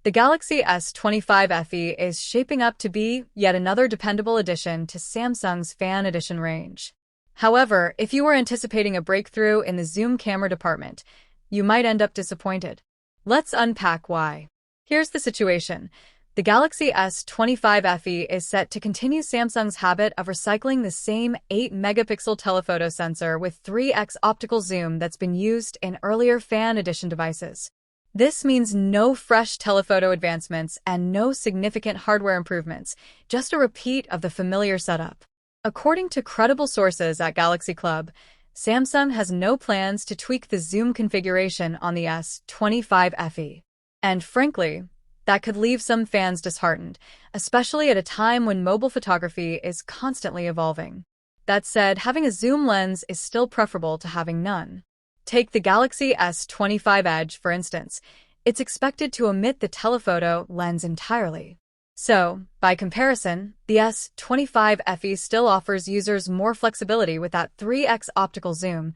The Galaxy S25 FE is shaping up to be yet another dependable addition to Samsung's Fan Edition range. However, if you were anticipating a breakthrough in the zoom camera department, you might end up disappointed. Let's unpack why. Here's the situation. The Galaxy S25 FE is set to continue Samsung's habit of recycling the same 8-megapixel telephoto sensor with 3x optical zoom that's been used in earlier Fan Edition devices. This means no fresh telephoto advancements and no significant hardware improvements, just a repeat of the familiar setup. According to credible sources at Galaxy Club, Samsung has no plans to tweak the zoom configuration on the S25 FE. And frankly, that could leave some fans disheartened, especially at a time when mobile photography is constantly evolving. That said, having a zoom lens is still preferable to having none. Take the Galaxy S25 Edge, for instance. It's expected to omit the telephoto lens entirely. So, by comparison, the S25 FE still offers users more flexibility with that 3x optical zoom,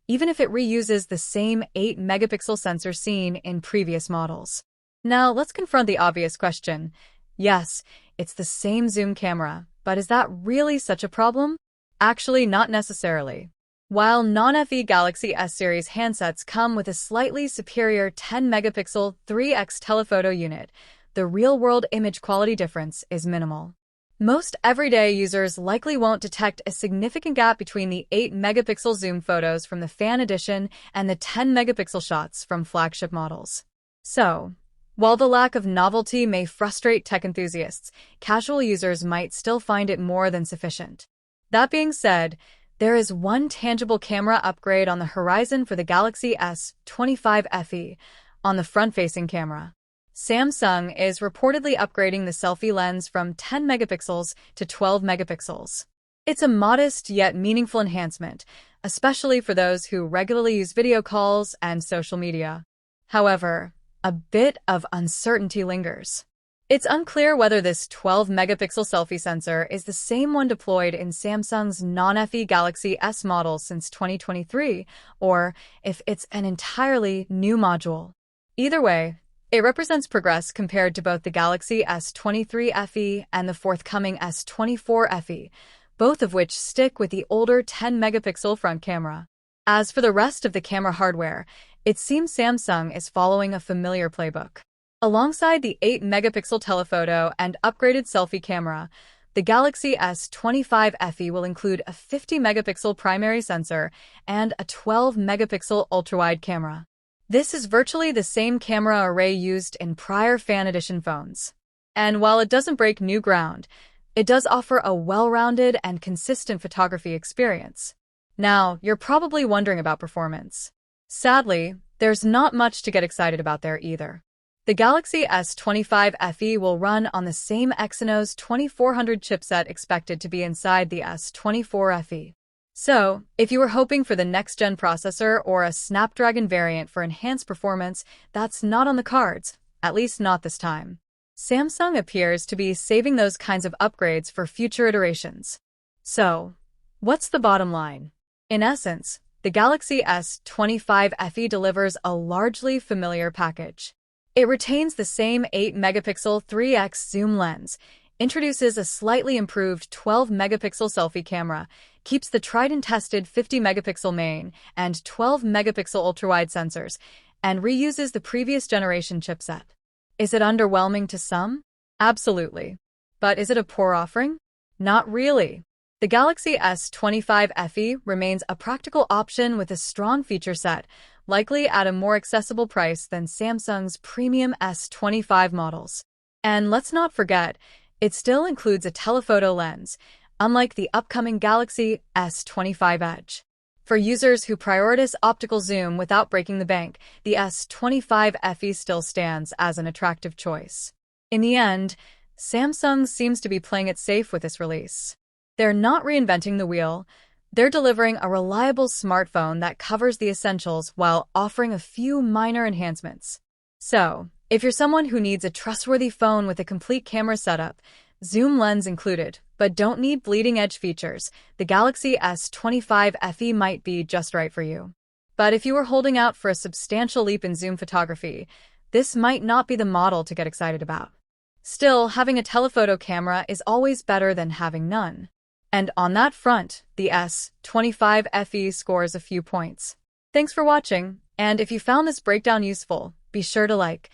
even if it reuses the same 8-megapixel sensor seen in previous models. Now, let's confront the obvious question. Yes, it's the same zoom camera, but is that really such a problem? Actually, not necessarily. While non-FE Galaxy S series handsets come with a slightly superior 10-megapixel 3x telephoto unit, the real-world image quality difference is minimal. Most everyday users likely won't detect a significant gap between the 8-megapixel zoom photos from the Fan Edition and the 10-megapixel shots from flagship models. So, while the lack of novelty may frustrate tech enthusiasts, casual users might still find it more than sufficient. That being said, there is one tangible camera upgrade on the horizon for the Galaxy S25 FE, on the front-facing camera. Samsung is reportedly upgrading the selfie lens from 10 megapixels to 12 megapixels. It's a modest yet meaningful enhancement, especially for those who regularly use video calls and social media. However, a bit of uncertainty lingers. It's unclear whether this 12-megapixel selfie sensor is the same one deployed in Samsung's non-FE Galaxy S models since 2023, or if it's an entirely new module. Either way, it represents progress compared to both the Galaxy S23 FE and the forthcoming S24 FE, both of which stick with the older 10-megapixel front camera. As for the rest of the camera hardware, it seems Samsung is following a familiar playbook. Alongside the 8-megapixel telephoto and upgraded selfie camera, the Galaxy S25 FE will include a 50-megapixel primary sensor and a 12-megapixel ultrawide camera. This is virtually the same camera array used in prior Fan Edition phones. And while it doesn't break new ground, it does offer a well-rounded and consistent photography experience. Now, you're probably wondering about performance. Sadly, there's not much to get excited about there either. The Galaxy S25 FE will run on the same Exynos 2400 chipset expected to be inside the S24 FE. So, if you were hoping for the next-gen processor or a Snapdragon variant for enhanced performance, that's not on the cards, at least not this time. Samsung appears to be saving those kinds of upgrades for future iterations. So, what's the bottom line? In essence, the Galaxy S25 FE delivers a largely familiar package. It retains the same 8-megapixel 3x zoom lens, introduces a slightly improved 12-megapixel selfie camera, keeps the tried-and-tested 50-megapixel main and 12-megapixel ultrawide sensors, and reuses the previous generation chipset. Is it underwhelming to some? Absolutely. But is it a poor offering? Not really. The Galaxy S25 FE remains a practical option with a strong feature set, likely at a more accessible price than Samsung's premium S25 models. And let's not forget, it still includes a telephoto lens, unlike the upcoming Galaxy S25 Edge. For users who prioritize optical zoom without breaking the bank, the S25 FE still stands as an attractive choice. In the end, Samsung seems to be playing it safe with this release. They're not reinventing the wheel. They're delivering a reliable smartphone that covers the essentials while offering a few minor enhancements. So, if you're someone who needs a trustworthy phone with a complete camera setup, zoom lens included, but don't need bleeding-edge features, the Galaxy S25 FE might be just right for you. But if you were holding out for a substantial leap in zoom photography, this might not be the model to get excited about. Still, having a telephoto camera is always better than having none. And on that front, the S25 FE scores a few points. Thanks for watching, and if you found this breakdown useful, be sure to like,